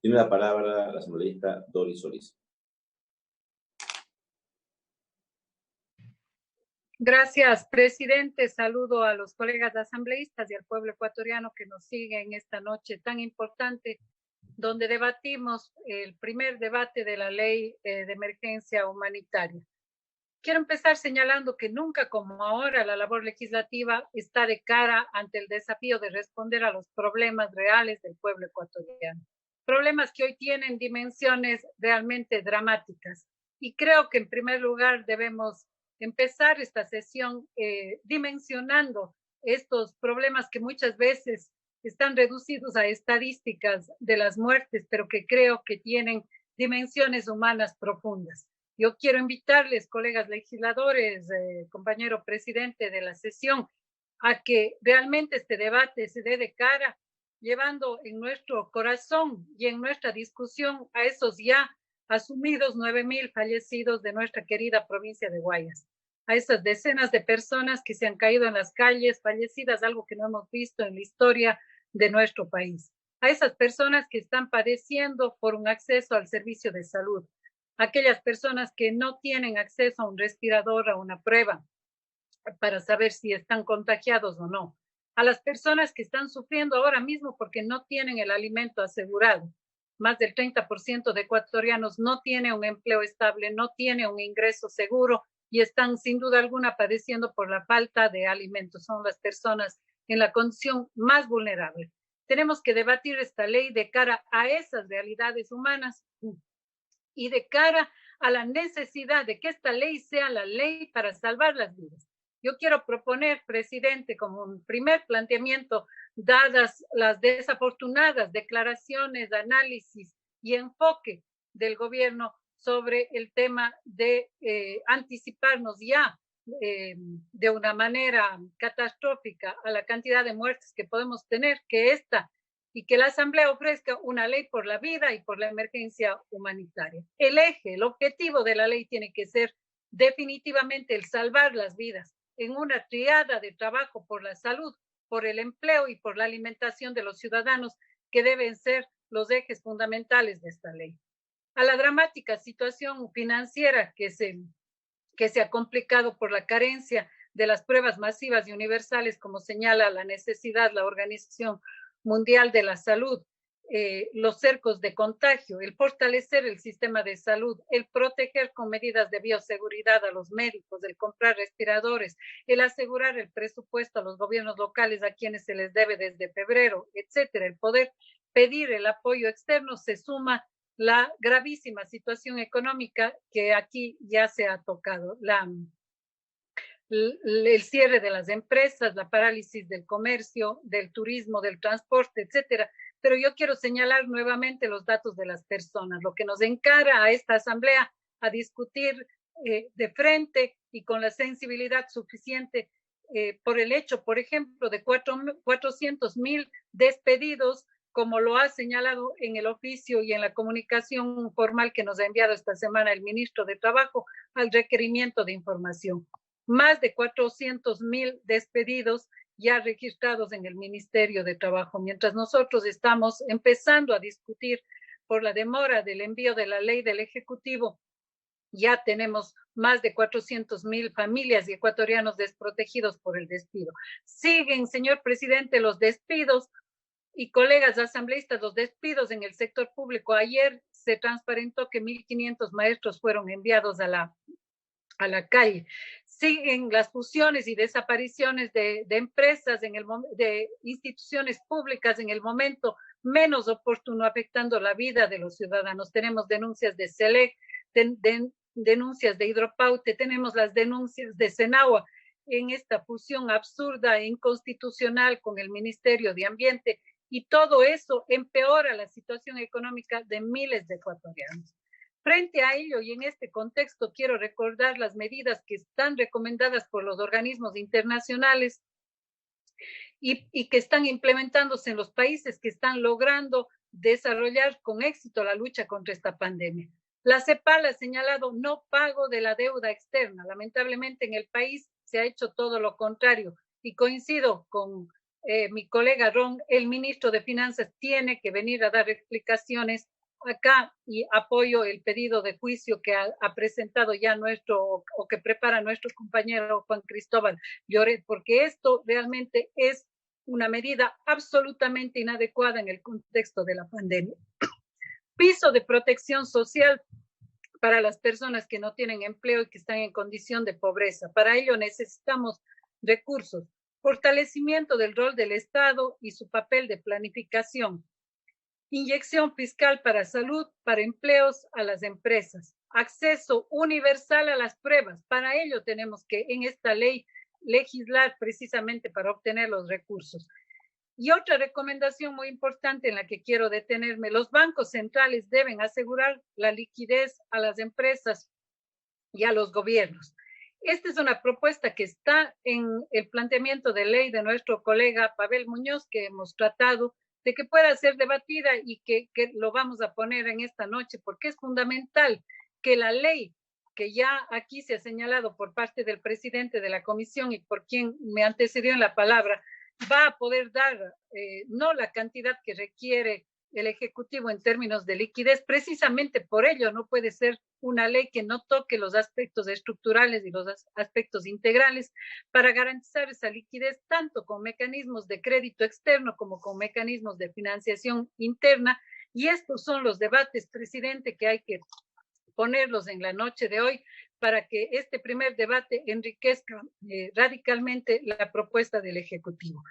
Tiene la palabra la asambleísta Doris Solís. Gracias, presidente. Saludo a los colegas asambleístas y al pueblo ecuatoriano que nos sigue en esta noche tan importante, donde debatimos el primer debate de la ley de emergencia humanitaria. Quiero empezar señalando que nunca como ahora la labor legislativa está de cara ante el desafío de responder a los problemas reales del pueblo ecuatoriano. Problemas que hoy tienen dimensiones realmente dramáticas. Y creo que en primer lugar debemos empezar esta sesión dimensionando estos problemas que muchas veces están reducidos a estadísticas de las muertes, pero que creo que tienen dimensiones humanas profundas. Yo quiero invitarles, colegas legisladores, compañero presidente de la sesión, a que realmente este debate se dé de cara, llevando en nuestro corazón y en nuestra discusión a esos ya asumidos 9,000 fallecidos de nuestra querida provincia de Guayas, a esas decenas de personas que se han caído en las calles, fallecidas, algo que no hemos visto en la historia de nuestro país, a esas personas que están padeciendo por un acceso al servicio de salud, aquellas personas que no tienen acceso a un respirador, a una prueba para saber si están contagiados o no, a las personas que están sufriendo ahora mismo porque no tienen el alimento asegurado. Más del 30% de ecuatorianos no tiene un empleo estable, no tiene un ingreso seguro y están sin duda alguna padeciendo por la falta de alimentos. Son las personas en la condición más vulnerable. Tenemos que debatir esta ley de cara a esas realidades humanas y de cara a la necesidad de que esta ley sea la ley para salvar las vidas. Yo quiero proponer, presidente, como un primer planteamiento, dadas las desafortunadas declaraciones, análisis y enfoque del gobierno sobre el tema de anticiparnos ya de una manera catastrófica a la cantidad de muertes que podemos tener, que esta y que la Asamblea ofrezca una ley por la vida y por la emergencia humanitaria. El eje, el objetivo de la ley tiene que ser definitivamente el salvar las vidas en una triada de trabajo por la salud, por el empleo y por la alimentación de los ciudadanos, que deben ser los ejes fundamentales de esta ley. A la dramática situación financiera que se ha complicado por la carencia de las pruebas masivas y universales, como señala la necesidad la Organización Mundial de la Salud, los cercos de contagio, el fortalecer el sistema de salud, el proteger con medidas de bioseguridad a los médicos, el comprar respiradores, el asegurar el presupuesto a los gobiernos locales a quienes se les debe desde febrero, etcétera, el poder pedir el apoyo externo, se suma la gravísima situación económica que aquí ya se ha tocado, el cierre de las empresas, la parálisis del comercio, del turismo, del transporte, etcétera. Pero yo quiero señalar nuevamente los datos de las personas, lo que nos encara a esta asamblea a discutir de frente y con la sensibilidad suficiente por el hecho, por ejemplo, de 400,000 despedidos, como lo ha señalado en el oficio y en la comunicación formal que nos ha enviado esta semana el ministro de Trabajo al requerimiento de información. Más de 400,000 despedidos ya registrados en el Ministerio de Trabajo, mientras nosotros estamos empezando a discutir por la demora del envío de la ley del Ejecutivo. Ya tenemos más de 400,000 familias y ecuatorianos desprotegidos por el despido. Siguen, señor presidente, los despidos y colegas asambleístas, los despidos en el sector público. Ayer se transparentó que 1,500 maestros fueron enviados a la calle. Siguen las fusiones y desapariciones de empresas, de instituciones públicas en el momento menos oportuno, afectando la vida de los ciudadanos. Tenemos denuncias de SELEC, denuncias de Hidropaute, tenemos las denuncias de Senagua en esta fusión absurda e inconstitucional con el Ministerio de Ambiente, y todo eso empeora la situación económica de miles de ecuatorianos. Frente a ello y en este contexto, quiero recordar las medidas que están recomendadas por los organismos internacionales y que están implementándose en los países que están logrando desarrollar con éxito la lucha contra esta pandemia. La CEPAL ha señalado no pago de la deuda externa. Lamentablemente en el país se ha hecho todo lo contrario y coincido con mi colega Ron, el ministro de Finanzas tiene que venir a dar explicaciones acá y apoyo el pedido de juicio que ha presentado ya o que prepara nuestro compañero Juan Cristóbal Lloret, porque esto realmente es una medida absolutamente inadecuada en el contexto de la pandemia. Piso de protección social para las personas que no tienen empleo y que están en condición de pobreza. Para ello necesitamos recursos, fortalecimiento del rol del Estado y su papel de planificación, inyección fiscal para salud, para empleos a las empresas, acceso universal a las pruebas. Para ello tenemos que en esta ley legislar precisamente para obtener los recursos. Y otra recomendación muy importante en la que quiero detenerme, los bancos centrales deben asegurar la liquidez a las empresas y a los gobiernos. Esta es una propuesta que está en el planteamiento de ley de nuestro colega Pavel Muñoz, que hemos tratado de que pueda ser debatida y que lo vamos a poner en esta noche, porque es fundamental que la ley que ya aquí se ha señalado por parte del presidente de la comisión y por quien me antecedió en la palabra, va a poder dar no la cantidad que requiere el Ejecutivo en términos de liquidez. Precisamente por ello no puede ser una ley que no toque los aspectos estructurales y los aspectos integrales para garantizar esa liquidez tanto con mecanismos de crédito externo como con mecanismos de financiación interna. Y estos son los debates, presidente, que hay que ponerlos en la noche de hoy para que este primer debate enriquezca radicalmente la propuesta del Ejecutivo.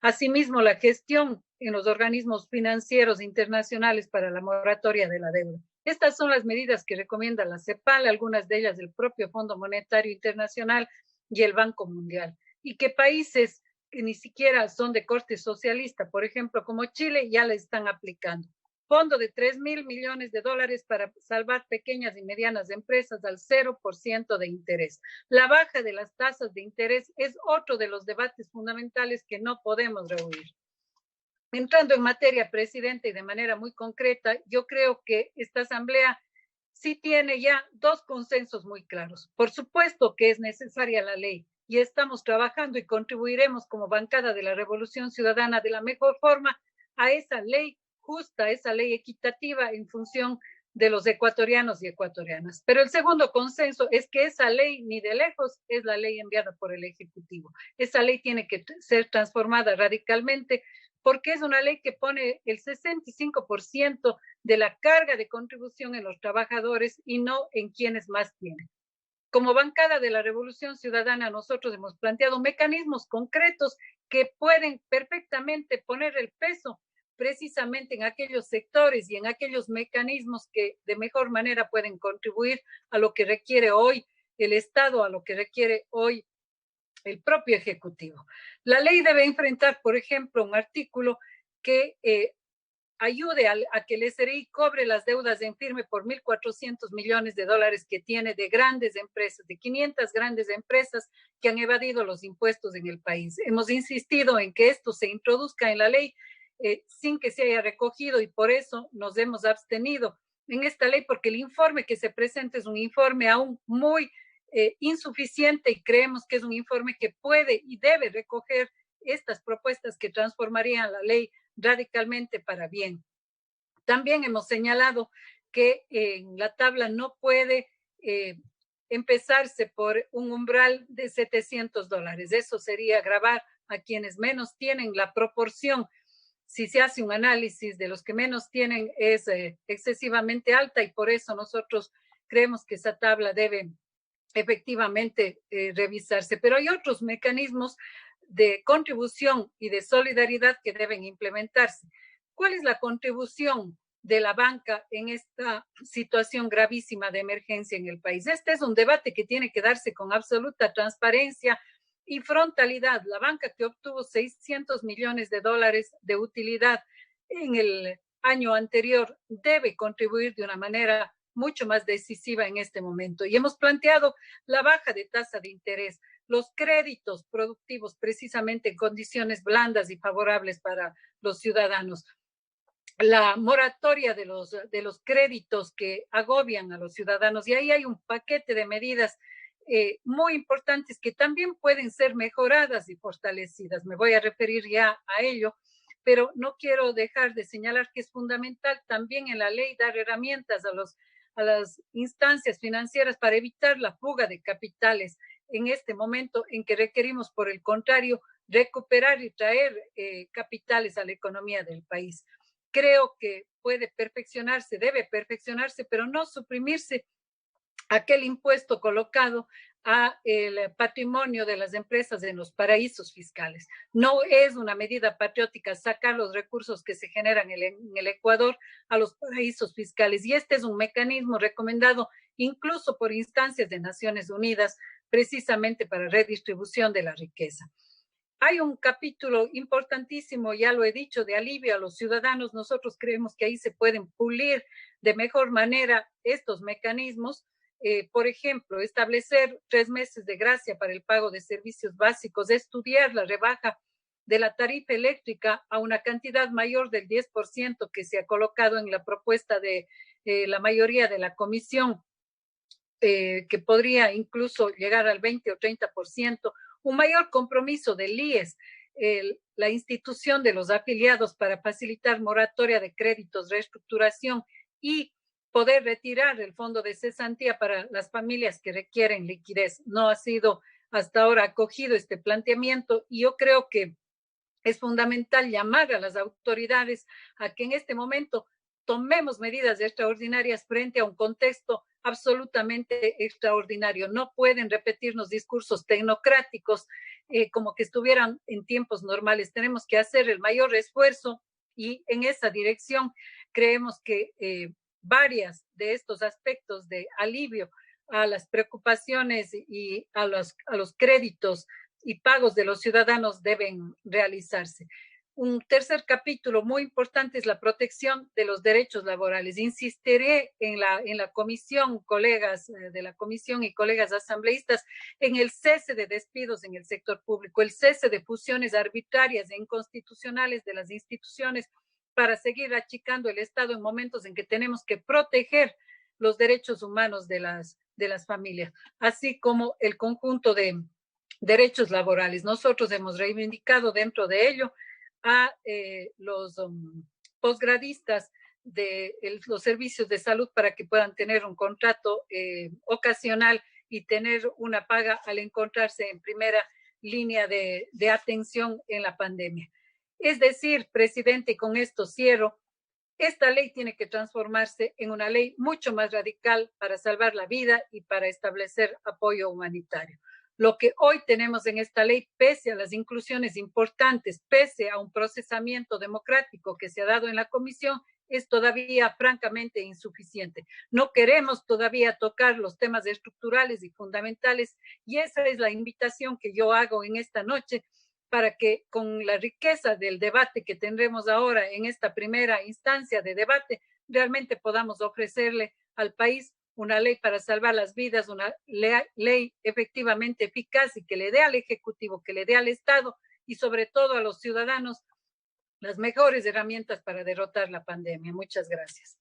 Asimismo, la gestión en los organismos financieros internacionales para la moratoria de la deuda. Estas son las medidas que recomienda la CEPAL, algunas de ellas del propio Fondo Monetario Internacional y el Banco Mundial, y que países que ni siquiera son de corte socialista, por ejemplo, como Chile, ya la están aplicando. Fondo de 3.000 millones de dólares para salvar pequeñas y medianas empresas al 0% de interés. La baja de las tasas de interés es otro de los debates fundamentales que no podemos rehuir. Entrando en materia, presidente, y de manera muy concreta, yo creo que esta asamblea sí tiene ya dos consensos muy claros. Por supuesto que es necesaria la ley y estamos trabajando y contribuiremos como bancada de la Revolución Ciudadana de la mejor forma a esa ley justa, esa ley equitativa en función de los ecuatorianos y ecuatorianas. Pero el segundo consenso es que esa ley ni de lejos es la ley enviada por el Ejecutivo. Esa ley tiene que ser transformada radicalmente porque es una ley que pone el 65% de la carga de contribución en los trabajadores y no en quienes más tienen. Como bancada de la Revolución Ciudadana, nosotros hemos planteado mecanismos concretos que pueden perfectamente poner el peso precisamente en aquellos sectores y en aquellos mecanismos que de mejor manera pueden contribuir a lo que requiere hoy el Estado, a lo que requiere hoy el propio Ejecutivo. La ley debe enfrentar, por ejemplo, un artículo que ayude a que el SRI cobre las deudas en firme por 1.400 millones de dólares que tiene de grandes empresas, de 500 grandes empresas que han evadido los impuestos en el país. Hemos insistido en que esto se introduzca en la ley sin que se haya recogido y por eso nos hemos abstenido en esta ley porque el informe que se presenta es un informe aún muy insuficiente y creemos que es un informe que puede y debe recoger estas propuestas que transformarían la ley radicalmente para bien. También hemos señalado que en la tabla no puede empezarse por un umbral de $700. Eso sería gravar a quienes menos tienen. La proporción, si se hace un análisis de los que menos tienen, es excesivamente alta y por eso nosotros creemos que esa tabla debe efectivamente revisarse. Pero hay otros mecanismos de contribución y de solidaridad que deben implementarse. ¿Cuál es la contribución de la banca en esta situación gravísima de emergencia en el país? Este es un debate que tiene que darse con absoluta transparencia y frontalidad. La banca que obtuvo 600 millones de dólares de utilidad en el año anterior debe contribuir de una manera mucho más decisiva en este momento. Y hemos planteado la baja de tasa de interés, los créditos productivos precisamente en condiciones blandas y favorables para los ciudadanos, la moratoria de los créditos que agobian a los ciudadanos. Y ahí hay un paquete de medidas muy importantes que también pueden ser mejoradas y fortalecidas. Me voy a referir ya a ello, pero no quiero dejar de señalar que es fundamental también en la ley dar herramientas a las instancias financieras para evitar la fuga de capitales en este momento en que requerimos, por el contrario, recuperar y traer capitales a la economía del país. Creo que puede perfeccionarse, debe perfeccionarse, pero no suprimirse aquel impuesto colocado a el patrimonio de las empresas en los paraísos fiscales. No es una medida patriótica sacar los recursos que se generan en el Ecuador a los paraísos fiscales. Y este es un mecanismo recomendado incluso por instancias de Naciones Unidas, precisamente para redistribución de la riqueza. Hay un capítulo importantísimo, ya lo he dicho, de alivio a los ciudadanos. Nosotros creemos que ahí se pueden pulir de mejor manera estos mecanismos. Por ejemplo, establecer 3 meses de gracia para el pago de servicios básicos, estudiar la rebaja de la tarifa eléctrica a una cantidad mayor del 10% que se ha colocado en la propuesta de la mayoría de la comisión, que podría incluso llegar al 20 o 30%, un mayor compromiso del IES, la institución de los afiliados para facilitar moratoria de créditos, reestructuración y poder retirar el fondo de cesantía para las familias que requieren liquidez. No ha sido hasta ahora acogido este planteamiento y yo creo que es fundamental llamar a las autoridades a que en este momento tomemos medidas extraordinarias frente a un contexto absolutamente extraordinario. No pueden repetirnos discursos tecnocráticos como que estuvieran en tiempos normales. Tenemos que hacer el mayor esfuerzo y en esa dirección creemos que varias de estos aspectos de alivio a las preocupaciones y a los créditos y pagos de los ciudadanos deben realizarse. Un tercer capítulo muy importante es la protección de los derechos laborales. Insistiré en la comisión, colegas de la comisión y colegas asambleístas, en el cese de despidos en el sector público, el cese de fusiones arbitrarias e inconstitucionales de las instituciones para seguir achicando el Estado en momentos en que tenemos que proteger los derechos humanos de las familias, así como el conjunto de derechos laborales. Nosotros hemos reivindicado dentro de ello a los posgradistas de los servicios de salud para que puedan tener un contrato ocasional y tener una paga al encontrarse en primera línea de atención en la pandemia. Es decir, presidente, y con esto cierro, esta ley tiene que transformarse en una ley mucho más radical para salvar la vida y para establecer apoyo humanitario. Lo que hoy tenemos en esta ley, pese a las inclusiones importantes, pese a un procesamiento democrático que se ha dado en la comisión, es todavía francamente insuficiente. No queremos todavía tocar los temas estructurales y fundamentales, y esa es la invitación que yo hago en esta noche, para que con la riqueza del debate que tendremos ahora en esta primera instancia de debate, realmente podamos ofrecerle al país una ley para salvar las vidas, una ley efectivamente eficaz y que le dé al Ejecutivo, que le dé al Estado y sobre todo a los ciudadanos las mejores herramientas para derrotar la pandemia. Muchas gracias.